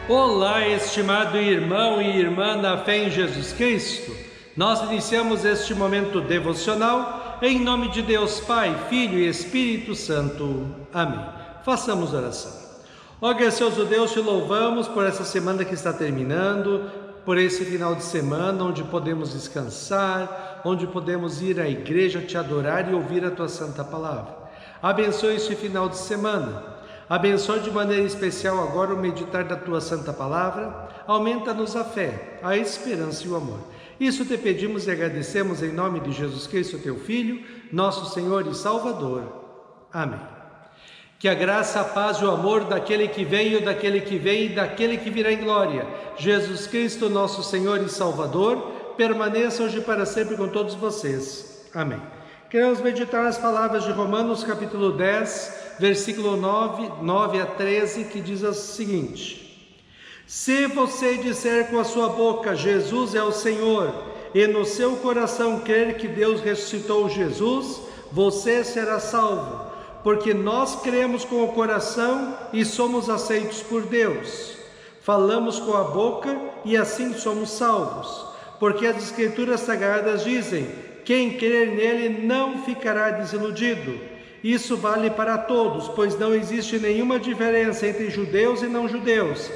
Olá, estimado irmão e irmã na fé em Jesus Cristo. Nós iniciamos este momento devocional em nome de Deus Pai, Filho e Espírito Santo. Amém. Façamos oração. Ó gracioso Deus, te louvamos por essa semana que está terminando, por esse final de semana onde podemos descansar, onde podemos ir à igreja te adorar e ouvir a tua santa palavra. Abençoe este final de semana. Abençoe de maneira especial agora o meditar da Tua Santa Palavra. Aumenta-nos a fé, a esperança e o amor. Isso te pedimos e agradecemos em nome de Jesus Cristo, Teu Filho, nosso Senhor e Salvador. Amém. Que a graça, a paz e o amor daquele que veio, daquele que vem e daquele que virá em glória, Jesus Cristo, nosso Senhor e Salvador, permaneça hoje e para sempre com todos vocês. Amém. Queremos meditar nas palavras de Romanos capítulo 10, versículo 9 a 13, que diz o seguinte: Se você disser com a sua boca, Jesus é o Senhor, e no seu coração crer que Deus ressuscitou Jesus, você será salvo, porque nós cremos com o coração e somos aceitos por Deus. Falamos com a boca e assim somos salvos, porque as Escrituras Sagradas dizem: quem crer nele não ficará desiludido. Isso vale para todos, pois não existe nenhuma diferença entre judeus e não judeus.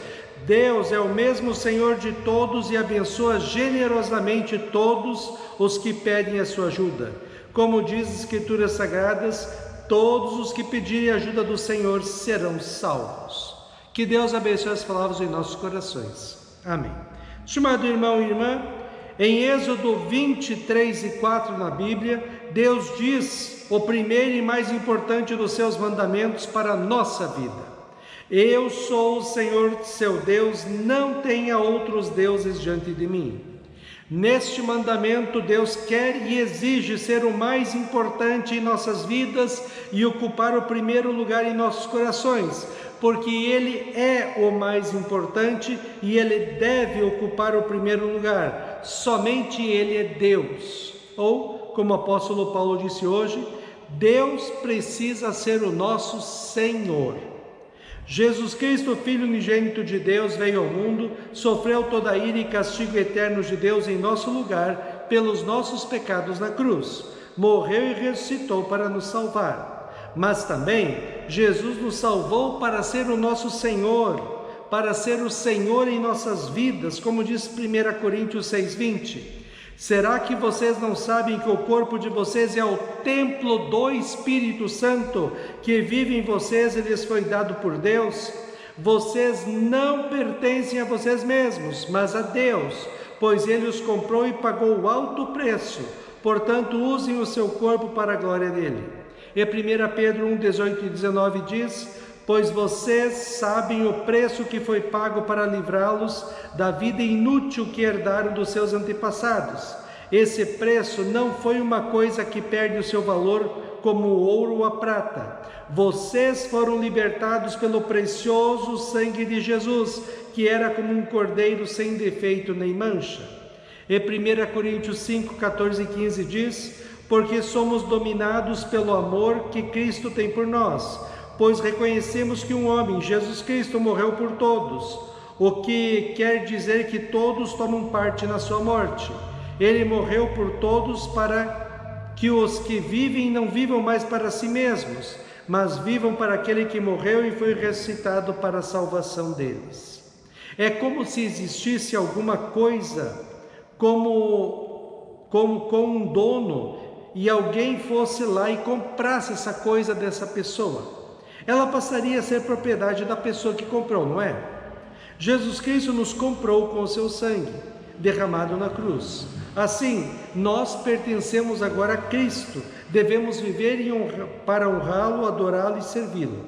Deus é o mesmo Senhor de todos e abençoa generosamente todos os que pedem a sua ajuda. Como diz as Escrituras Sagradas, todos os que pedirem a ajuda do Senhor serão salvos. Que Deus abençoe as palavras em nossos corações. Amém. Estimado irmão e irmã, em Êxodo 23 e 4 na Bíblia, Deus diz o primeiro e mais importante dos seus mandamentos para a nossa vida: Eu sou o Senhor seu Deus, não tenha outros deuses diante de mim. Neste mandamento, Deus quer e exige ser o mais importante em nossas vidas e ocupar o primeiro lugar em nossos corações, porque Ele é o mais importante e Ele deve ocupar o primeiro lugar. Somente Ele é Deus. Ou, como o apóstolo Paulo disse hoje, Deus precisa ser o nosso Senhor. Jesus Cristo, Filho unigênito de Deus, veio ao mundo, sofreu toda a ira e castigo eterno de Deus em nosso lugar, pelos nossos pecados na cruz. Morreu e ressuscitou para nos salvar. Mas também Jesus nos salvou para ser o nosso Senhor, para ser o Senhor em nossas vidas, como diz 1 Coríntios 6,20. Será que vocês não sabem que o corpo de vocês é o templo do Espírito Santo, que vive em vocês e lhes foi dado por Deus? Vocês não pertencem a vocês mesmos, mas a Deus, pois Ele os comprou e pagou o alto preço. Portanto, usem o seu corpo para a glória dele. E 1 Pedro 1, 18 e 19 diz: Pois vocês sabem o preço que foi pago para livrá-los da vida inútil que herdaram dos seus antepassados. Esse preço não foi uma coisa que perde o seu valor, como o ouro ou a prata. Vocês foram libertados pelo precioso sangue de Jesus, que era como um cordeiro sem defeito nem mancha. E 1 Coríntios 5, 14 e 15 diz: Porque somos dominados pelo amor que Cristo tem por nós, pois reconhecemos que um homem, Jesus Cristo, morreu por todos, o que quer dizer que todos tomam parte na sua morte. Ele morreu por todos para que os que vivem não vivam mais para si mesmos, mas vivam para aquele que morreu e foi ressuscitado para a salvação deles. É como se existisse alguma coisa como com um dono e alguém fosse lá e comprasse essa coisa dessa pessoa. Ela passaria a ser propriedade da pessoa que comprou, não é? Jesus Cristo nos comprou com o seu sangue, derramado na cruz. Assim, nós pertencemos agora a Cristo, devemos viver para honrá-lo, adorá-lo e servi-lo.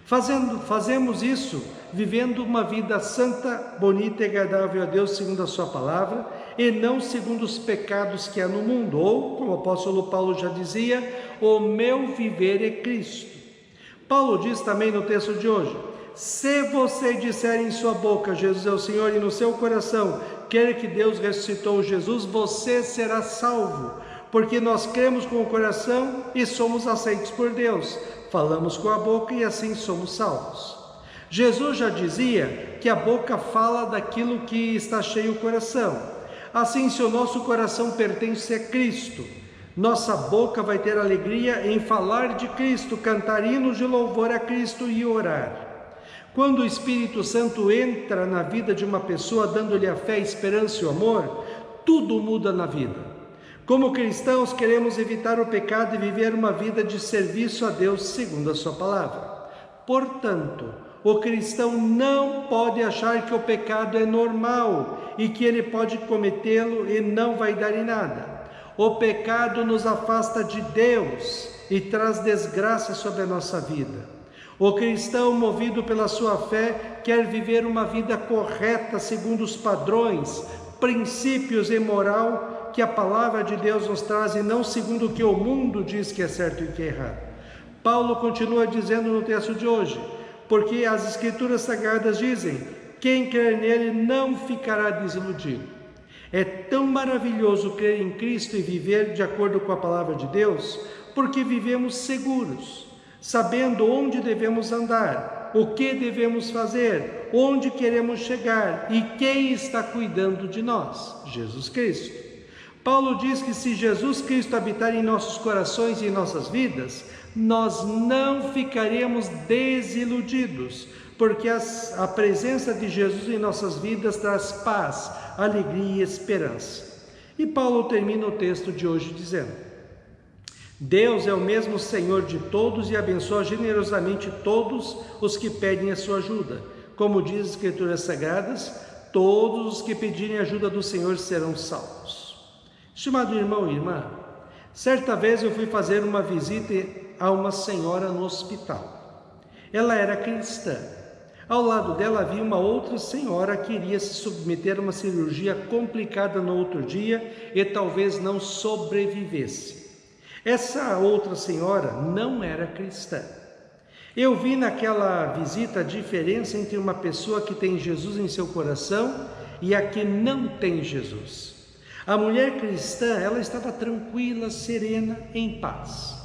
Fazemos isso vivendo uma vida santa, bonita e agradável a Deus segundo a sua palavra, e não segundo os pecados que há no mundo, ou, como o apóstolo Paulo já dizia, o meu viver é Cristo. Paulo diz também no texto de hoje: se você disser em sua boca, Jesus é o Senhor, e no seu coração quer que Deus ressuscitou Jesus, você será salvo, porque nós cremos com o coração e somos aceitos por Deus. Falamos com a boca e assim somos salvos. Jesus já dizia que a boca fala daquilo que está cheio o coração. Assim, se o nosso coração pertence a Cristo, nossa boca vai ter alegria em falar de Cristo, cantar hinos de louvor a Cristo e orar. Quando o Espírito Santo entra na vida de uma pessoa, dando-lhe a fé, a esperança e o amor, tudo muda na vida. Como cristãos, queremos evitar o pecado e viver uma vida de serviço a Deus segundo a sua palavra. Portanto, o cristão não pode achar que o pecado é normal e que ele pode cometê-lo e não vai dar em nada. O pecado nos afasta de Deus e traz desgraça sobre a nossa vida. O cristão, movido pela sua fé, quer viver uma vida correta segundo os padrões, princípios e moral que a palavra de Deus nos traz e não segundo o que o mundo diz que é certo e que é errado. Paulo continua dizendo no texto de hoje: porque as Escrituras Sagradas dizem, quem crer nele não ficará desiludido. É tão maravilhoso crer em Cristo e viver de acordo com a palavra de Deus, porque vivemos seguros, sabendo onde devemos andar, o que devemos fazer, onde queremos chegar e quem está cuidando de nós, Jesus Cristo. Paulo diz que se Jesus Cristo habitar em nossos corações e em nossas vidas, nós não ficaremos desiludidos, porque a presença de Jesus em nossas vidas traz paz, alegria e esperança. E Paulo termina o texto de hoje dizendo: Deus é o mesmo Senhor de todos e abençoa generosamente todos os que pedem a sua ajuda. Como diz as Escrituras Sagradas, todos os que pedirem ajuda do Senhor serão salvos. Estimado irmão e irmã, certa vez eu fui fazer uma visita a uma senhora no hospital. Ela era cristã. Ao lado dela havia uma outra senhora que iria se submeter a uma cirurgia complicada no outro dia e talvez não sobrevivesse. Essa outra senhora não era cristã. Eu vi naquela visita a diferença entre uma pessoa que tem Jesus em seu coração e a que não tem Jesus. A mulher cristã, ela estava tranquila, serena, em paz.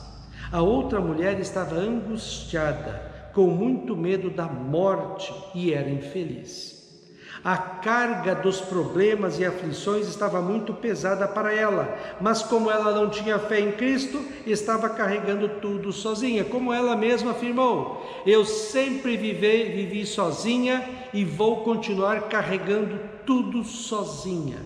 A outra mulher estava angustiada, com muito medo da morte e era infeliz. A carga dos problemas e aflições estava muito pesada para ela, mas como ela não tinha fé em Cristo, estava carregando tudo sozinha. Como ela mesma afirmou: eu sempre vivi sozinha e vou continuar carregando tudo sozinha.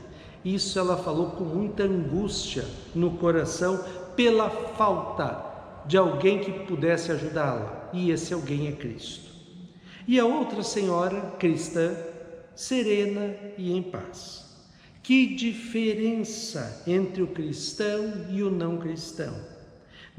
Isso ela falou com muita angústia no coração pela falta de alguém que pudesse ajudá-la, e esse alguém é Cristo. E a outra senhora cristã, serena e em paz. Que diferença entre o cristão e o não cristão.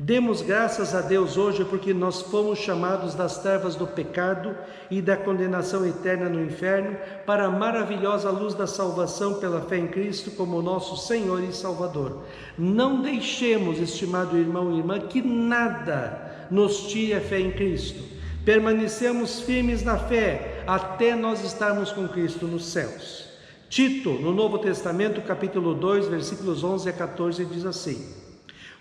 Demos graças a Deus hoje porque nós fomos chamados das trevas do pecado e da condenação eterna no inferno para a maravilhosa luz da salvação pela fé em Cristo como nosso Senhor e Salvador. Não deixemos, estimado irmão e irmã, que nada nos tire a fé em Cristo. Permanecemos firmes na fé até nós estarmos com Cristo nos céus. Tito, no Novo Testamento, capítulo 2, versículos 11 a 14, diz assim: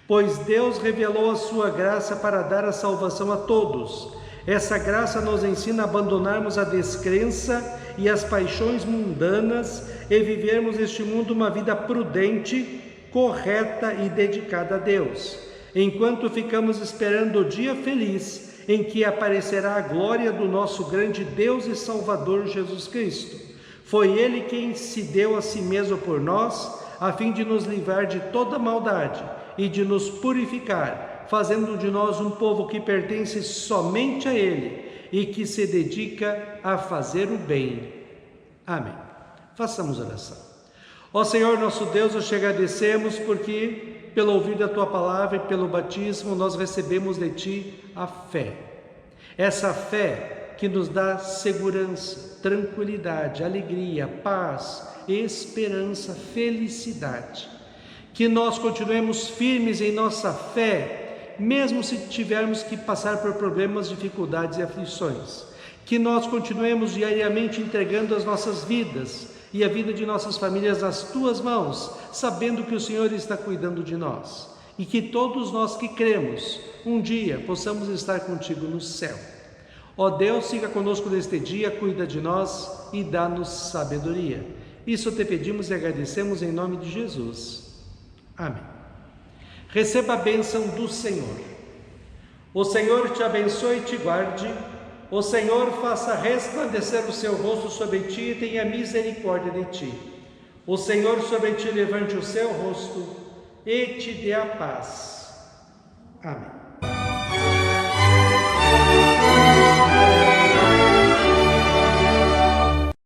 pois Deus revelou a sua graça para dar a salvação a todos. Essa graça nos ensina a abandonarmos a descrença e as paixões mundanas e vivermos neste mundo uma vida prudente, correta e dedicada a Deus, enquanto ficamos esperando o dia feliz em que aparecerá a glória do nosso grande Deus e Salvador Jesus Cristo. Foi Ele quem se deu a si mesmo por nós, a fim de nos livrar de toda maldade e de nos purificar, fazendo de nós um povo que pertence somente a Ele e que se dedica a fazer o bem. Amém. Façamos oração. Ó Senhor nosso Deus, nós te agradecemos porque, pelo ouvir da Tua palavra e pelo batismo, nós recebemos de Ti a fé. Essa fé que nos dá segurança, tranquilidade, alegria, paz, esperança, felicidade. Que nós continuemos firmes em nossa fé, mesmo se tivermos que passar por problemas, dificuldades e aflições. Que nós continuemos diariamente entregando as nossas vidas e a vida de nossas famílias nas Tuas mãos, sabendo que o Senhor está cuidando de nós. E que todos nós que cremos, um dia possamos estar contigo no céu. Ó Deus, fica conosco neste dia, cuida de nós e dá-nos sabedoria. Isso te pedimos e agradecemos em nome de Jesus. Amém. Receba a bênção do Senhor. O Senhor te abençoe e te guarde. O Senhor faça resplandecer o seu rosto sobre ti e tenha misericórdia de ti. O Senhor sobre ti levante o seu rosto e te dê a paz. Amém.